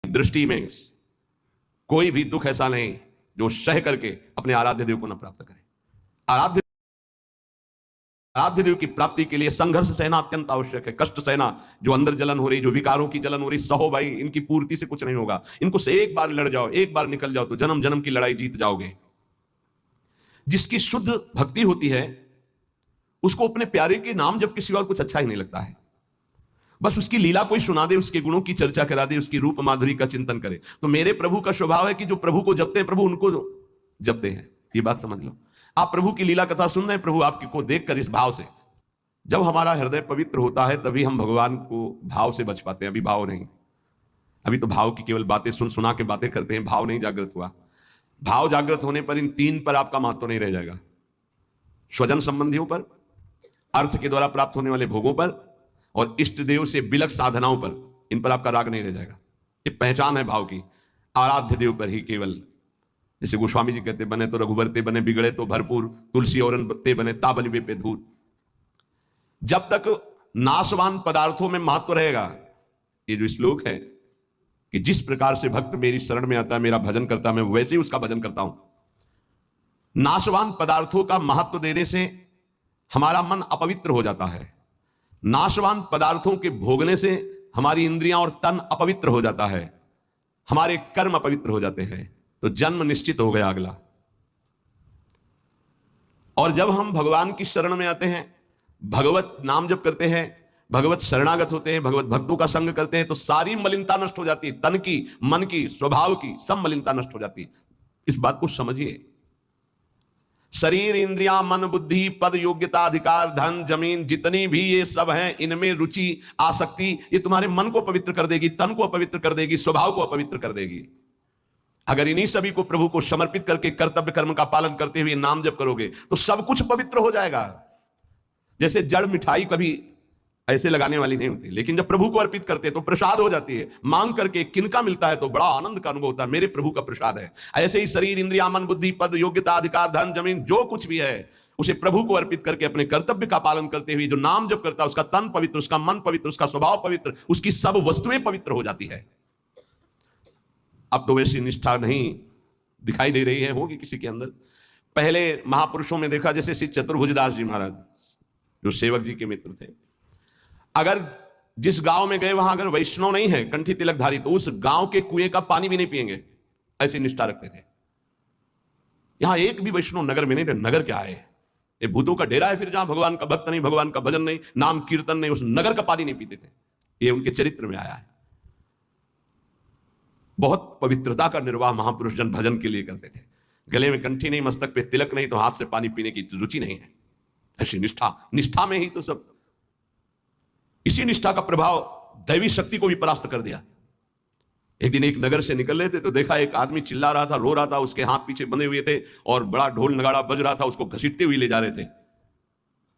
दृष्टि में कोई भी दुख ऐसा नहीं जो सह करके अपने आराध्य देव को न प्राप्त करे। आराध्य देव की प्राप्ति के लिए संघर्ष सहना अत्यंत आवश्यक है, कष्ट सहना। जो अंदर जलन हो रही, जो विकारों की जलन हो रही, सहो भाई, इनकी पूर्ति से कुछ नहीं होगा। इनको से एक बार लड़ जाओ, एक बार निकल जाओ तो जन्म जन्म की लड़ाई जीत जाओगे। जिसकी शुद्ध भक्ति होती है उसको अपने प्यारे के नाम जब किसी और कुछ अच्छा ही नहीं लगता है। बस उसकी लीला कोई सुना दे, उसके गुणों की चर्चा करा दे, उसकी रूप माधुरी का चिंतन करे। तो मेरे प्रभु का स्वभाव है कि जो प्रभु को जपते हैं प्रभु उनको जपते हैं। ये बात समझ लो। आप प्रभु की लीला कथा सुन रहे हैं, प्रभु आपकी को देखकर इस भाव से, जब हमारा हृदय पवित्र होता है तभी हम भगवान को भाव से बच पाते हैं। अभी भाव नहीं, अभी तो भाव की केवल बातें सुन सुना के बातें करते हैं, भाव नहीं जागृत हुआ। भाव जागृत होने पर इन तीन पर आपका महत्व नहीं रह जाएगा। स्वजन संबंधियों पर, अर्थ के द्वारा प्राप्त होने वाले भोगों पर, और इष्ट देव से बिलक साधनाओं पर, इन पर आपका राग नहीं रह जाएगा। ये पहचान है भाव की। आराध्य देव पर ही केवल, जैसे गोस्वामी जी कहते, बने तो रघुबर ते बने, बिगड़े तो भरपूर, तुलसी और ते बने, ताबलिबे पे धूर। जब तक नाशवान पदार्थों में महत्व रहेगा, ये जो श्लोक है कि जिस प्रकार से भक्त मेरी शरण में आता है, मेरा भजन करता है, मैं वैसे ही उसका भजन करता हूं। नाशवान पदार्थों का महत्व देने से हमारा मन अपवित्र हो जाता है। नाशवान पदार्थों के भोगने से हमारी इंद्रियां और तन अपवित्र हो जाता है, हमारे कर्म अपवित्र हो जाते हैं। तो जन्म निश्चित हो गया अगला। और जब हम भगवान की शरण में आते हैं, भगवत नाम जप करते हैं, भगवत शरणागत होते हैं, भगवत भक्तों का संग करते हैं, तो सारी मलिनता नष्ट हो जाती है। तन की, मन की, स्वभाव की, सब मलिनता नष्ट हो जाती है। इस बात को समझिए। शरीर, इंद्रियां, मन, बुद्धि, पद, योग्यता, अधिकार, धन, जमीन, जितनी भी ये सब हैं, इनमें रुचि, आसक्ति, ये तुम्हारे मन को पवित्र कर देगी, तन को अपवित्र कर देगी, स्वभाव को अपवित्र कर देगी। अगर इन्हीं सभी को प्रभु को समर्पित करके कर्तव्य कर्म का पालन करते हुए नाम जप करोगे तो सब कुछ पवित्र हो जाएगा। जैसे जड़ मिठाई कभी ऐसे लगाने वाली नहीं होती, लेकिन जब प्रभु को अर्पित करते हैं तो प्रसाद हो जाती है। मांग करके किनका मिलता है तो बड़ा आनंद का अनुभव होता है, मेरे प्रभु का प्रसाद है। ऐसे ही शरीर, इंद्रिया, मन, बुद्धि, पद, योग्यता, अधिकार, धन, जमीन, जो कुछ भी है उसे प्रभु को अर्पित करके अपने कर्तव्य का पालन करते हुए जो नाम जप करता है, उसका तन पवित्र, उसका मन पवित्र, उसका स्वभाव पवित्र, उसकी सब वस्तुएं पवित्र हो जाती है। अब तो वैसी निष्ठा नहीं दिखाई दे रही है, होगी किसी के अंदर। पहले महापुरुषों में देखा, जैसे श्री चतुर्भुजदास जी महाराज जो सेवक जी के मित्र थे, अगर जिस गांव में गए वहां अगर वैष्णव नहीं है, कंठी तिलकधारी, तो उस गांव के कुएं का पानी भी नहीं पिएंगे, ऐसी निष्ठा रखते थे। यहां एक भी वैष्णव नगर में नहीं थे। नगर क्या है, ये भूतों का डेरा है। फिर जहां भगवान का भक्त नहीं, भगवान का भजन नहीं, नाम कीर्तन नहीं, उस नगर का पानी नहीं पीते थे। ये उनके चरित्र में आया है। बहुत पवित्रता का निर्वाह महापुरुष जन भजन के लिए करते थे। गले में कंठी नहीं, मस्तक पे तिलक नहीं, तो हाथ से पानी पीने की रुचि नहीं है। ऐसी निष्ठा में ही तो सब। इसी निष्ठा का प्रभाव दैवी शक्ति को भी परास्त कर दिया। एक दिन एक नगर से निकल रहे थे तो देखा एक आदमी चिल्ला रहा था, रो रहा था, उसके हाथ पीछे बंधे हुए थे और बड़ा ढोल नगाड़ा बज रहा था, उसको घसीटते हुए ले जा रहे थे।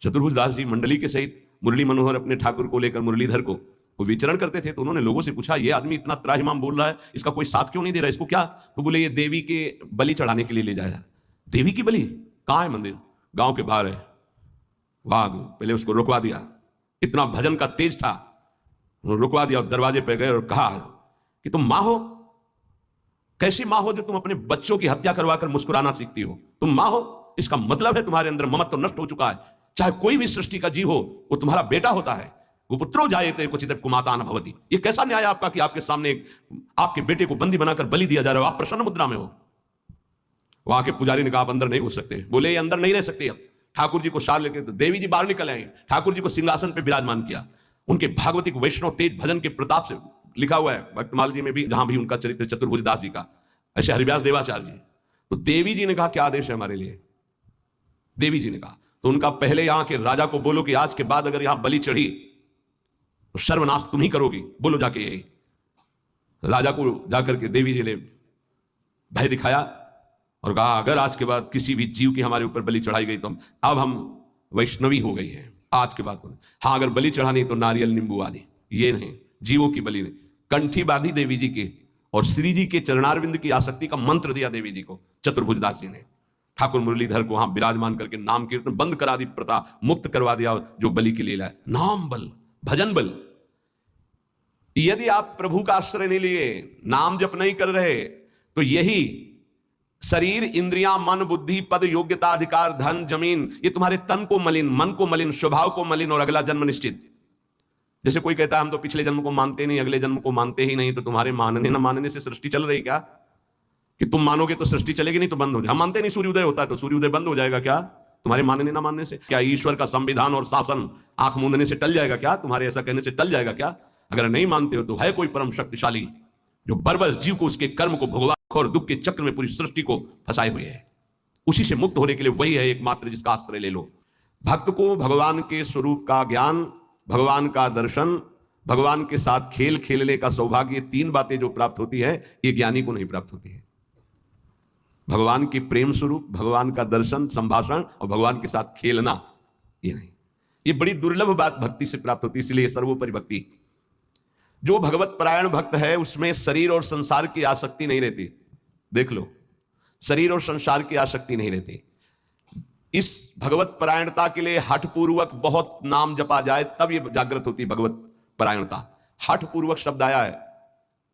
चतुर्भुजदास जी मंडली के सहित मुरली मनोहर अपने ठाकुर को लेकर, मुरलीधर को, वो विचरण करते थे। तो उन्होंने लोगों से पूछा, ये आदमी इतना त्राहिमाम बोल रहा है, इसका कोई साथ क्यों नहीं दे रहा, इसको क्या? तो बोले, ये देवी के बलि चढ़ाने के लिए ले जाया। देवी की बलि? कहाँ है मंदिर? गांव के बाहर है। वाह, पहले उसको रुकवा दिया। इतना भजन का तेज था, रुकवा दिया और दरवाजे पे गए और कहा कि तुम माँ हो? कैसी माँ हो जो तुम अपने बच्चों की हत्या करवाकर मुस्कुराना सीखती हो? तुम माँ हो, इसका मतलब है तुम्हारे अंदर ममत्व तो नष्ट हो चुका है। चाहे कोई भी सृष्टि का जीव हो, वो तुम्हारा बेटा होता है। गुपुत्रो जायते क्वचित् कुमातान भवति। ये कैसा न्याय आपका कि आपके सामने आपके बेटे को बंदी बनाकर बलि दिया जा रहा है, आप प्रसन्न मुद्रा में हो। वहां के पुजारी ने कहा, आप अंदर नहीं घुस सकते। बोले, ये अंदर नहीं रह सकते। अब ठाकुर जी को साथ लेके तो देवी जी बाहर निकल आए, ठाकुर जी को सिंहासन पे विराजमान किया। उनके भागवतिक वैष्णव तेज भजन के प्रताप से लिखा हुआ है भक्तमाल जी में भी, जहां भी उनका चरित्र चतुर्भुजदास जी का, ऐसे हरिव्यास देवाचार्य जी। तो देवी जी ने कहा, क्या आदेश है हमारे लिए? देवी जी ने कहा, तो उनका पहले यहां के राजा को बोलो कि आज के बाद अगर यहां बलि चढ़ी तो सर्वनाश तुम ही करोगी, बोलो जाके। यही राजा को जाकर के देवी जी ने भय दिखाया और कहा, अगर आज के बाद किसी भी जीव की हमारे ऊपर बलि चढ़ाई गई तो अब हम वैष्णवी हो गई है आज के बाद। हाँ, अगर बलि चढ़ानी तो नारियल नींबू आदि, ये नहीं, जीवों की बलि नहीं। कंठी बांधी देवी जी के और श्री जी के चरणारविंद की आसक्ति का मंत्र दिया देवी जी को चतुर्भुजदास जी ने। ठाकुर मुरलीधर को वहां विराजमान करके नाम कीर्तन बंद करा दी, प्रथा मुक्त करवा दिया। जो बलि के लिए लाए, नाम बल, भजन बल, यदि आप प्रभु का आश्रय नहीं लिए, नाम जप नहीं कर रहे, तो यही शरीर, इंद्रियां, मन, बुद्धि, पद, योग्यता, अधिकार, धन, जमीन, ये तुम्हारे तन को मलिन, मन को मलिन, स्वभाव को मलिन और अगला जन्म निश्चित। जैसे कोई कहता है हम तो पिछले जन्म को मानते नहीं, अगले जन्म को मानते ही नहीं, तो तुम्हारे मानने ना मानने से सृष्टि चल रही क्या? कि तुम मानोगे तो सृष्टि चलेगी, नहीं तो बंद हो जाए। हम मानते नहीं सूर्योदय होता है तो सूर्योदय बंद हो जाएगा क्या तुम्हारे मानने ना मानने से? क्या ईश्वर का संविधान और शासन आंख मूंदने से टल जाएगा क्या? तुम्हारे ऐसा कहने से टल जाएगा क्या? अगर नहीं मानते हो तो है कोई परम शक्तिशाली जो बर्बर जीव को, उसके कर्म को भोगवा और दुख के चक्र में पूरी सृष्टि को फंसाए हुए है। उसी से मुक्त होने के लिए वही है एकमात्र जिसका आश्रय ले लो। भक्त को भगवान के स्वरूप का ज्ञान, भगवान का दर्शन, भगवान के साथ खेल खेलने का सौभाग्य, तीन बातें जो प्राप्त होती है ये ज्ञानी को नहीं प्राप्त होती है। भगवान की प्रेम स्वरूप, भगवान का दर्शन, संभाषण और भगवान के साथ खेलना, ये नहीं। ये बड़ी दुर्लभ बात भक्ति से प्राप्त होती है, इसलिए सर्वोपरि भक्ति। जो भगवत परायण भक्त है उसमें शरीर और संसार की आसक्ति नहीं रहती। देख लो, शरीर और संसार की आसक्ति नहीं रहती। इस भगवत परायणता के लिए हठ पूर्वक बहुत नाम जपा जाए तब ये जागृत होती भगवत परायणता। हठ पूर्वक शब्द आया है।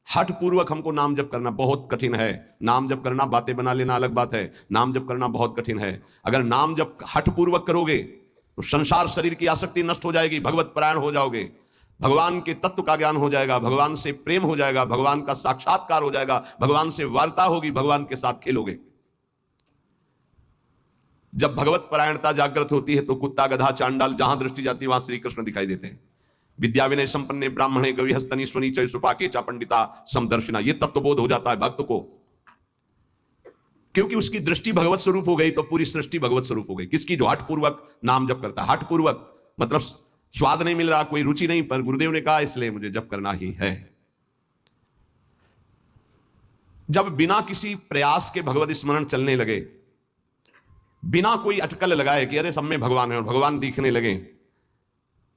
हठ पूर्वक हमको नाम जप करना बहुत कठिन है। नाम जप करना, बातें बना लेना अलग बात है, नाम जप करना बहुत कठिन है। अगर नाम जप हठ पूर्वक करोगे तो संसार शरीर की आसक्ति नष्ट हो जाएगी, भगवत परायण हो जाओगे, भगवान के तत्व का ज्ञान हो जाएगा, भगवान से प्रेम हो जाएगा, भगवान का साक्षात्कार हो जाएगा, भगवान से वार्ता होगी, भगवान के साथ खेलोगे। जब भगवत परायणता जागृत होती है तो कुत्ता, गधा, चांडाल, जहां दृष्टि जाती है वहां श्री कृष्ण दिखाई देते हैं। विद्या विनय संपन्ने ब्राह्मणे गवि हस्तनी स्वनी चय सुपाके चा पंडिता समदर्शिना, ये तत्वबोध हो जाता है भक्त को, क्योंकि उसकी दृष्टि भगवत स्वरूप हो गई तो पूरी सृष्टि भगवत स्वरूप हो गई। किसकी? जो हठ पूर्वक नाम जप करता है। हठ पूर्वक मतलब स्वाद नहीं मिल रहा, कोई रुचि नहीं, पर गुरुदेव ने कहा इसलिए मुझे जप करना ही है। जब बिना किसी प्रयास के भगवत स्मरण चलने लगे, बिना कोई अटकल लगाए कि अरे सब में भगवान है और भगवान दिखने लगे,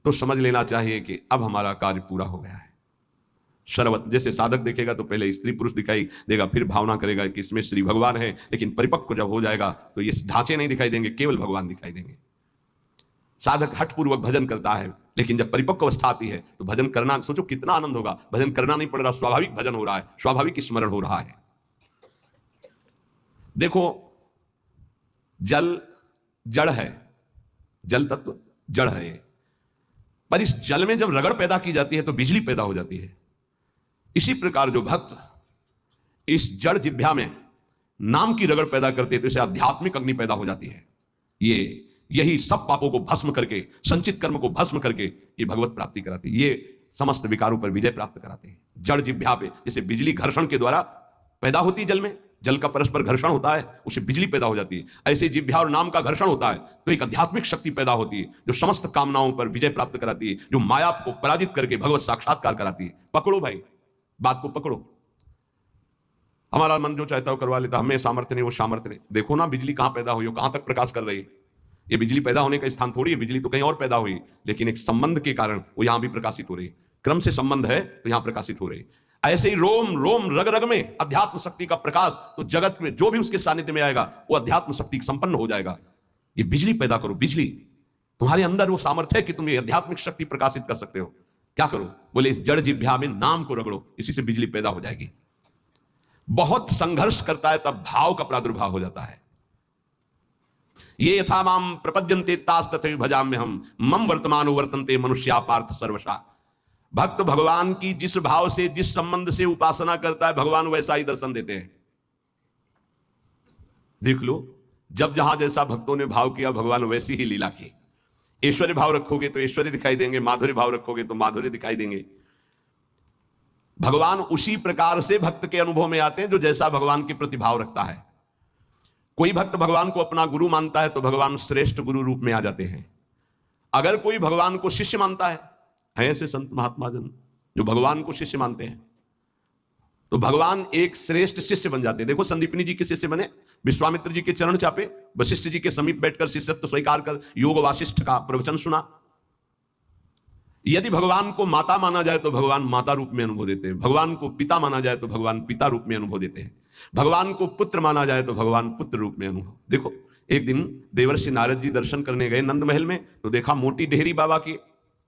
तो समझ लेना चाहिए कि अब हमारा कार्य पूरा हो गया है। सर्वत जैसे साधक देखेगा तो पहले स्त्री पुरुष दिखाई देगा, फिर भावना करेगा कि इसमें श्री भगवान है, लेकिन परिपक्व जब हो जाएगा तो ये ढांचे नहीं दिखाई देंगे, केवल भगवान दिखाई देंगे। साधक हठपूर्वक भजन करता है, लेकिन जब परिपक्व अवस्था आती है तो भजन करना, सोचो कितना आनंद होगा। भजन करना नहीं पड़ रहा, स्वाभाविक भजन हो रहा है, स्वाभाविक स्मरण हो रहा है। देखो, जल जड़ है, जल तत्व जड़ है, पर इस जल में जब रगड़ पैदा की जाती है तो बिजली पैदा हो जाती है। इसी प्रकार जो भक्त इस जड़ जिह्वा में नाम की रगड़ पैदा करते हैं तो इसे आध्यात्मिक अग्नि पैदा हो जाती है। यही सब पापों को भस्म करके, संचित कर्म को भस्म करके ये भगवत प्राप्ति कराती है। ये समस्त विकारों पर विजय प्राप्त कराते हैं। जड़ जिह्वा पे जैसे बिजली घर्षण के द्वारा पैदा होती है, जल में जल का परस्पर घर्षण होता है, उससे बिजली पैदा हो जाती है। ऐसे जिह्वा और नाम का घर्षण होता है तो एक आध्यात्मिक शक्ति पैदा होती है जो समस्त कामनाओं पर विजय प्राप्त कराती है, जो माया को पराजित करके भगवत साक्षात्कार कराती है। पकड़ो भाई, बात को पकड़ो। हमारा मन जो चाहता है वो करवा लेता, हमें सामर्थ्य नहीं, वो सामर्थ्य नहीं। देखो ना बिजली कहां पैदा हुई, कहां तक प्रकाश कर रही है। ये बिजली पैदा होने का स्थान थोड़ी है, बिजली तो कहीं और पैदा हुई, लेकिन एक संबंध के कारण वो यहां भी प्रकाशित हो रही है। क्रम से संबंध है तो यहां प्रकाशित हो रही है। ऐसे ही रोम रोम रग रग में अध्यात्म शक्ति का प्रकाश, तो जगत में जो भी उसके सानिध्य में आएगा वो अध्यात्म शक्ति संपन्न हो जाएगा। ये बिजली पैदा करो, बिजली तुम्हारे अंदर वो सामर्थ्य है कि तुम ये आध्यात्मिक शक्ति प्रकाशित कर सकते हो। क्या करो? बोले इस जड़ जिह्वा में नाम को रगड़ो, इसी से बिजली पैदा हो जाएगी। बहुत संघर्ष करता है तब भाव का प्रादुर्भाव हो जाता है। ये यथा माम प्रपद्यन्ते तास तथैव भजाम्यहम् मम वर्तमानो वर्तन्ते मनुष्या पार्थ सर्वशा। भक्त भगवान की जिस भाव से, जिस संबंध से उपासना करता है, भगवान वैसा ही दर्शन देते हैं। देख लो, जब जहां जैसा भक्तों ने भाव किया, भगवान वैसी ही लीला की। ऐश्वर्य भाव रखोगे तो ऐश्वर्य दिखाई देंगे, माधुर्य भाव रखोगे तो माधुर्य दिखाई देंगे। भगवान उसी प्रकार से भक्त के अनुभव में आते हैं जो जैसा भगवान के प्रति भाव रखता है। कोई भक्त भगवान को अपना गुरु मानता है तो भगवान श्रेष्ठ गुरु रूप में आ जाते हैं। अगर कोई भगवान को शिष्य मानता है ऐसे संत महात्मा जन जो भगवान को शिष्य मानते हैं, तो भगवान एक श्रेष्ठ शिष्य बन जाते हैं। देखो, संदीपनी जी के शिष्य बने, विश्वामित्र जी के चरण चापे, वशिष्ठ जी के समीप बैठकर शिष्यत्व स्वीकार कर योग वासिष्ठ का प्रवचन सुना। यदि भगवान को माता माना जाए तो भगवान माता रूप में अनुभव देते हैं, भगवान को पिता माना जाए तो भगवान पिता रूप में अनुभव देते हैं, भगवान को पुत्र माना जाए तो भगवान पुत्र रूप में अनुभव। देखो, एक दिन देवर्षि नारद जी दर्शन करने गए नंद महल में, तो देखा मोटी डेहरी बाबा की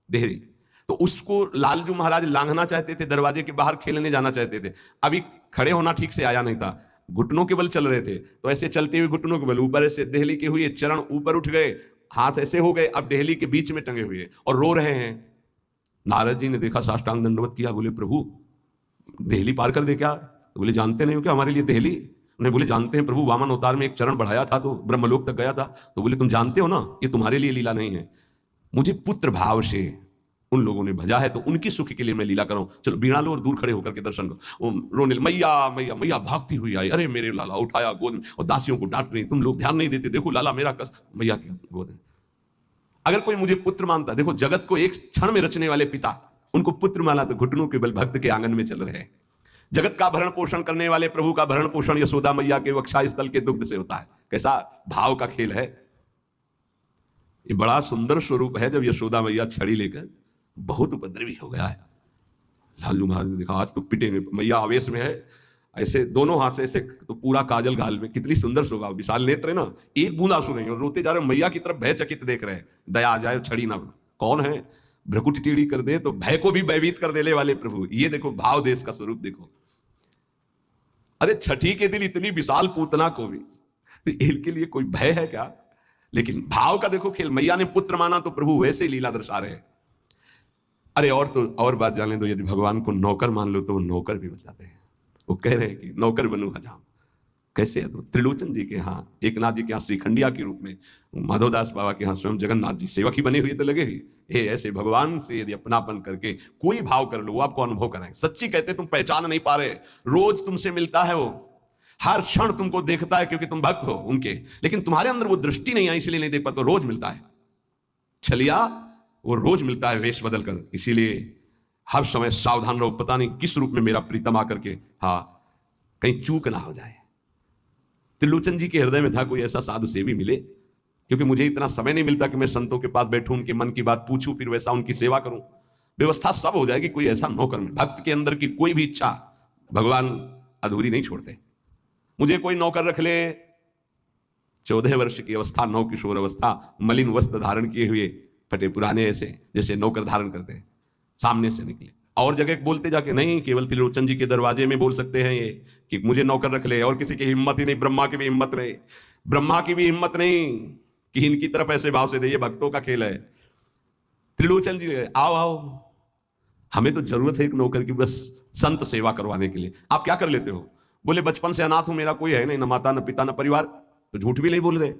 डेहरी, तो उसको लालजू महाराज लांघना चाहते थे, दरवाजे के बाहर खेलने जाना चाहते थे। अभी खड़े होना ठीक से आया नहीं था, घुटनों के बल चल रहे थे, तो ऐसे चलते हुए घुटनों के बल ऊपर ऐसे देहली के हुए, चरण ऊपर उठ गए, हाथ ऐसे हो गए, अब देहली के बीच में टंगे हुए और रो रहे हैं। नारद जी ने देखा, साष्टांग दंडवत किया, बोले प्रभु देहली पार कर दे क्या? तो बोले जानते नहीं हो क्या हमारे लिए देहली? उन्हें बोले जानते हैं प्रभु, वामन अवतार में एक चरण बढ़ाया था तो ब्रह्मलोक तक गया था। तो बोले तुम जानते हो ना, ये तुम्हारे लिए लीला नहीं है, मुझे पुत्र भाव से उन लोगों ने भजा है, तो उनकी सुख के लिए मैं लीला करूं। चलो बीणा लो और दूर खड़े होकर के दर्शन करो। रोने, मैया मैया मैया भागती हुई आई, अरे मेरे लाला, उठाया गोद में और दासियों को डांट रही, तुम लोग ध्यान नहीं देते, देखो लाला मेरा कस मैया की गोद में। अगर कोई मुझे पुत्र मानता, देखो जगत को एक क्षण में रचने वाले पिता, उनको पुत्र माना तो घुटनों के बल भक्त के आंगन में चल रहे हैं। जगत का भरण पोषण करने वाले प्रभु का भरण पोषण यशोदा मैया के वक्षा स्थल के दुग्ध से होता है। कैसा भाव का खेल है! ये बड़ा सुंदर स्वरूप है। जब यशोदा मैया छड़ी लेकर, बहुत उपद्रवी हो गया है, लालू महाराज ने देखा आज तो पिटेंगे, मैया आवेश में है, ऐसे दोनों हाथ से ऐसे, तो पूरा काजल गाल में, कितनी सुंदर शोभा, विशाल नेत्र है ना, एक बूंद आंसू नहीं, और रोते जा रहे, मैया की तरफ भयचकित देख रहे हैं, दया आ जाए, छड़ी ना। कौन है? भ्रकुटी टेढ़ी कर दे तो भय को भी भयभीत कर देने वाले प्रभु। ये देखो भाव देश का स्वरूप देखो। अरे छठी के दिन इतनी विशाल पूतना को भी, तो इनके लिए कोई भय है क्या? लेकिन भाव का देखो खेल। मैया ने पुत्र माना तो प्रभु वैसे ही लीला दर्शा रहे हैं। अरे और तो और बात जाने दो, यदि भगवान को नौकर मान लो तो वो नौकर भी बन जाते हैं। वो कह रहे हैं कि नौकर बनू हजाम। कैसे है? तो त्रिलोचन जी के यहाँ, एकनाथ जी के यहाँ श्रीखंडिया के रूप में, माधवदास बाबा के यहाँ स्वयं जगन्नाथ जी सेवक ही बने हुए तो लगे ही। ये ऐसे भगवान से यदि अपनापन करके कोई भाव कर लो, वो आपको अनुभव कराएं। सच्ची कहते तुम पहचान नहीं पा रहे, रोज तुमसे मिलता है वो, हर क्षण तुमको देखता है क्योंकि तुम भक्त हो उनके, लेकिन तुम्हारे अंदर वो दृष्टि नहीं है इसलिए नहीं देख पाते। रोज मिलता है छलिया, वो रोज मिलता है वेश बदल कर, इसीलिए हर समय सावधान रहो, पता नहीं किस रूप में मेरा प्रीतम आकर के कहीं चूक ना हो जाए। त्रिलोचन जी के हृदय में था कोई ऐसा साधु सेवी मिले, क्योंकि मुझे इतना समय नहीं मिलता कि मैं संतों के पास बैठूं, उनके मन की बात पूछूं, फिर वैसा उनकी सेवा करूं। व्यवस्था सब हो जाएगी, कोई ऐसा नौकर में। भक्त के अंदर की कोई भी इच्छा भगवान अधूरी नहीं छोड़ते। मुझे कोई नौकर रख ले, 14 वर्ष की अवस्था, नौ किशोर अवस्था, मलिन वस्त्र धारण किए हुए, फटे पुराने, ऐसे जैसे नौकर धारण करते हैं, सामने से निकले। और जगह बोलते जाके नहीं, केवल त्रिलोचन जी के दरवाजे में बोल सकते हैं ये कि मुझे नौकर रख ले, और किसी की हिम्मत ही नहीं, ब्रह्मा की भी हिम्मत नहीं, ब्रह्मा की भी हिम्मत नहीं कि इनकी तरफ ऐसे भाव से दे। ये भक्तों का खेल है। त्रिलोचन जी आओ आओ, हमें तो जरूरत है एक नौकर की, बस संत सेवा करवाने के लिए। आप क्या कर लेते हो? बोले बचपन से अनाथ हूं, मेरा कोई है नहीं, न माता न पिता न परिवार। तो झूठ भी नहीं बोल रहे,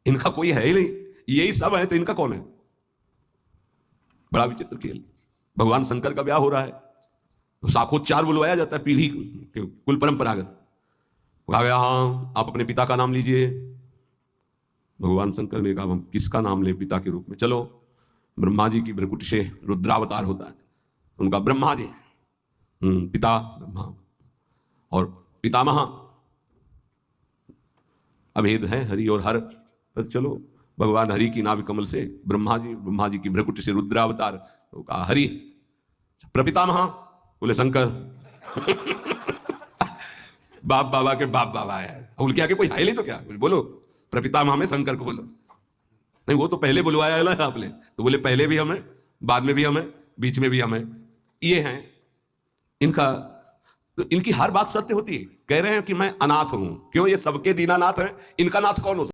इनका कोई है ही नहीं, यही सब है तो इनका कौन है? बड़ा विचित्र खेल। भगवान शंकर का ब्याह हो रहा है तो साखोच्चार बुलवाया जाता है, पीढ़ी कुल परंपरागत। कहा गया हाँ आप अपने पिता का नाम लीजिए। भगवान शंकर ने कहा हम किसका नाम ले पिता के रूप में? चलो ब्रह्मा जी की भ्रकुटी से रुद्रावतार होता है, उनका ब्रह्मा जी, पिता ब्रह्मा और पितामह अभेद है हरि और हर। पर चलो भगवान हरि की नाभि कमल से ब्रह्मा जी की भ्रकुटी से रुद्रावतार, तो कहा हरि। प्रपितामह बोले शंकर। बाप बाबा के बाप बाबा है, बोल के आगे कोई है नहीं तो क्या? बोलो प्रपितामह में शंकर को बोलो। नहीं वो तो पहले बुलवाया है ना आपने, तो बोले पहले भी हमें, बाद में भी हमें, बीच में भी हमें। ये हैं इनका, तो इनकी हर बात सत्य होती है। कह रहे हैं कि मैं अनाथ हूं, क्यों? ये सबके दीनानाथ है, इनका नाथ कौन हो सकता?